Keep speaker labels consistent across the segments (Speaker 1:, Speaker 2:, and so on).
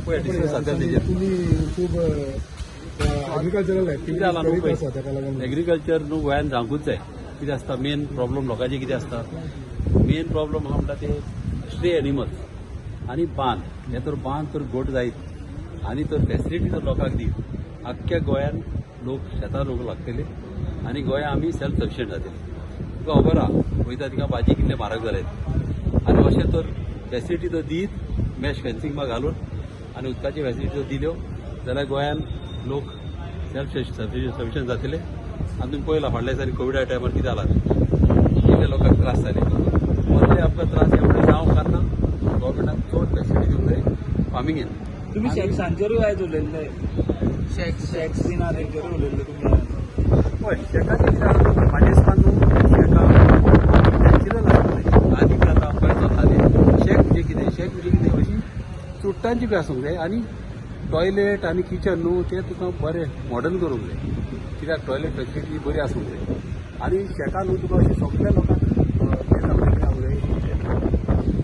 Speaker 1: पळय डिस्कस जाता तेजेर
Speaker 2: तुम्ही खूप एग्रीकल्चरल ऍक्टिव्हिटीज करीत आसा ताका लागून
Speaker 1: एग्रीकल्चर न्हू गोंयांत जावंकूच जाय. कितें आसता मेन प्रॉब्लम लोकांचे कितें आसता, मेन प्रॉब्लम आहा म्हणटा ते स्ट्रे एनिमल्स आनी बांद. हे तर बांद तर घोट जायत आनी तर फॅसिलिटी तर लोकांक दीत आख्ख्या गोंयांत लोक शेतां रोवंक लागतले आनी गोंया आमी सेल्फ सफिशियंट जातले. तुका खबर आहा वयता तिका भाजी कितले म्हारग जाले आनी अशें तर फॅसिलिटी तर दीत मॅश फेन्सिंग बा घालून आनी उदकाची फॅसिलिटी तर दिल्यो जाल्यार गोंयांत लोक सेल्फ सफिशियंट जातले. आनी तुमी पळयलां फाटल्या दिसांनी कोविडा टायमार कितें जालां कितले लोकांक त्रास जाले. मदले आमकां त्रास एवढे जावंक कान्ना गव्हर्मेंटान चड फॅसिलिटी दिवंक जाय फार्मिंगेन.
Speaker 3: तुम्ही शेक्सांचेरूय आयज उलयल्ले शेक्स बीन आहा तेंचेरूय उलयल्ले तुमी.
Speaker 1: पळय शेकाचे कितें आहा म्हाजे दिसतान न्हू शेकां नॅचरल आसूंक जाय. आनीक आतां पळय जातालें शेक म्हणजे कितें, शेक म्हणजे कितें अशी चुडटांची बी आसूंक जाय आनी टॉयलेट आनी किचन न्हू तें तुका बरें मॉडर्न करूंक जाय. कित्याक टॉयलेट फॅसिलिटी बरी आसूंक जाय आनी शेकां न्हू तुका अशें सगळ्या लोकांक जावंक जाय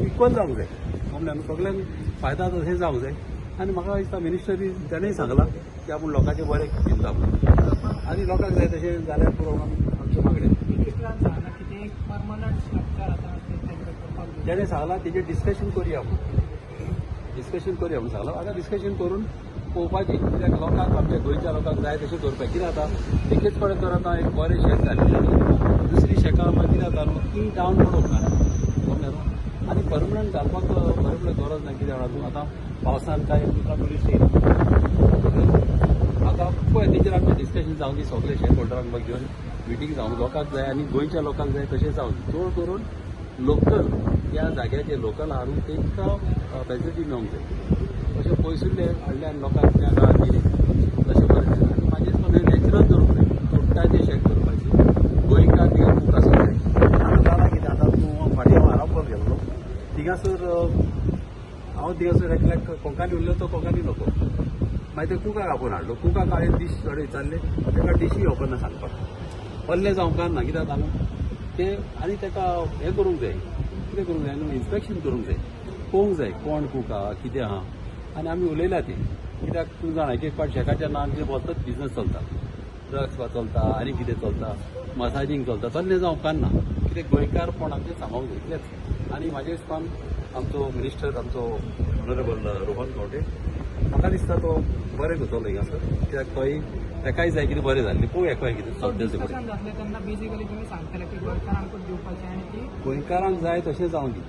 Speaker 1: इक्वल जावंक जाय. समजा न्हू सगळ्यांक फायदा तशें जावंक जाय. आनी म्हाका दिसता मिनिस्टरी ताणेंय सांगलां की आपूण लोकांचें बरें चिंता म्हणून आनी लोकांक जाय तशें जाल्यार पुरो आमचे मागणें. तेणें सांगलां तेजेर डिस्कशन करुया आपूण, डिस्कशन करुया म्हणून सांगलां. आतां डिस्कशन करून पळोवपाचें कित्याक लोकांक आमच्या गोंयच्या लोकांक जाय तशें करपाक. कितें जाता एकेच कडेन तर आतां एक बरें शेत जाल्लें आनी दुसरी शेकां मागीर कितें जाता न्हू ती डावन पडोवंक ना समजा न्हू. आनी परमनंट घालपाक परमनंट गरज ना. कितें जाणा तूं आतां पावसान कांय तुका टुरिस्ट येयना. आतां पळय तेजेर आमचें डिस्कशन जावं दी सगळे शेअर होल्डरांक मागीर घेवन मिटींग जावं लोकांक जाय आनी गोंयच्या लोकांक जाय तशें जावं. चड करून लोकल त्या जाग्याचे लोकल आहा न्हू तेंकां फॅसिलिटी मेळोंक जाय. अशें पयसुल्ले हाडल्यान लोकांक त्या काळार दिले तशें बरें दिसता. आनी म्हाजें दिसता नॅचरल धरूंक जाय. चुडटाचें शेत करपाचें गोंयकार तिका खूब आसूंक जाय. आतां जालां कितें आतां तूं फाटीं हांव रावपाक गेल्लो थिंगासर हांव थिंगासर एकल्याक कोंकणी उरलो तो कोंकणी नको मागीर ते कुकाक आपूण हाडलो. कुकाक हांवें डीश थोडे विचारले ताका डिशी येवपना सांगपाक पल्ले जावंक ना. कित्याक हांगा ते आनी ताका हें करूंक जाय. कितें करूंक जाय न्हू इन्स्पेक्शन करूंक जाय. पळोवंक जाय कोण कूक आहा कितें आहा. आनी आमी उलयल्या ते कित्याक तूं जाणा एक पाट शेकाच्या नांवान वचत बिजनस चलता. ड्रग्स चलता आनी कितें चलता मसाजींग चलता. तल्लें जावंक कान्ना. कितें गोंयकारपण आमचें सांबाळूंक जाय इतलेंच. आनी म्हाज्या हिसपान आमचो मिनिस्टर आमचो ऑनरेबल रोहन खंवटे म्हाका दिसता तो बरें करतलो हिंगासर. कित्याक तोय तेकाय जाय कितें बरें जाल्लें पळोवया एकाय कितें सद्या
Speaker 4: जातलें तेन्ना बेजिकली तुमी सांगतले की गोंयकारांकूच दिवपाचें आनी ती
Speaker 1: गोंयकारांक जाय तशें जावं दी.